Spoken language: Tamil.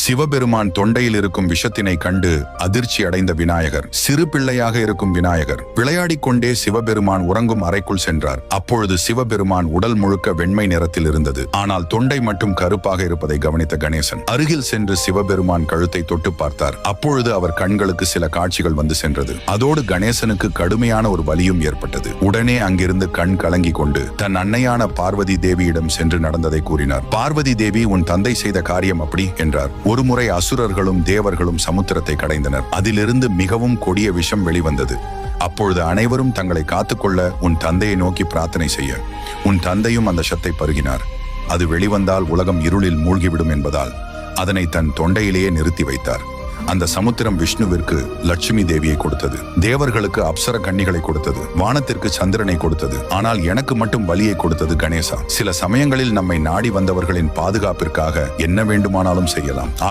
சிவபெருமான் தொண்டையில் இருக்கும் விஷத்தினை கண்டு அதிர்ச்சி அடைந்த விநாயகர், சிறு பிள்ளையாக இருக்கும் விநாயகர் விளையாடிக் கொண்டே சிவபெருமான் உறங்கும் அறைக்குள் சென்றார். அப்பொழுது சிவபெருமான் உடல் முழுக்க வெண்மை நிறத்தில் இருந்தது. ஆனால் தொண்டை மட்டும் கருப்பாக இருப்பதை கவனித்த கணேசன் அருகில் சென்று சிவபெருமான் கழுத்தை தொட்டு பார்த்தார். அப்பொழுது அவர் கண்களுக்கு சில காட்சிகள் வந்து சென்றது. அதோடு கணேசனுக்கு கடுமையான ஒரு வலியும் ஏற்பட்டது. உடனே அங்கிருந்து கண் கலங்கி கொண்டு தன் அன்னையான பார்வதி தேவியிடம் சென்று நடந்ததை கூறினார். பார்வதி தேவி, உன் தந்தை செய்த காரியம் அப்படி என்றார். ஒருமுறை அசுரர்களும் தேவர்களும் சமுத்திரத்தை கடைந்தனர். அதிலிருந்து மிகவும் கொடிய விஷம் வெளிவந்தது. அப்பொழுது அனைவரும் தங்களை காத்துக்கொள்ள உன் தந்தையை நோக்கி பிரார்த்தனை செய்ய உன் தந்தையும் அந்த விஷத்தை பருகினார். அது வெளிவந்தால் உலகம் இருளில் மூழ்கிவிடும் என்பதால் அதனை தன் தொண்டையிலேயே நிறுத்தி வைத்தார். அந்த சமுத்திரம் விஷ்ணுவிற்கு லட்சுமி தேவியை கொடுத்தது, தேவர்களுக்கு அப்சர கன்னிகளை கொடுத்தது, வானத்திற்கு சந்திரனை கொடுத்தது. ஆனால் எனக்கு மட்டும் வலியை கொடுத்தது கணேசா. சில சமயங்களில் நம்மை நாடி வந்தவர்களின் பாதுகாப்பிற்காக என்ன வேண்டுமானாலும் செய்யலாம்.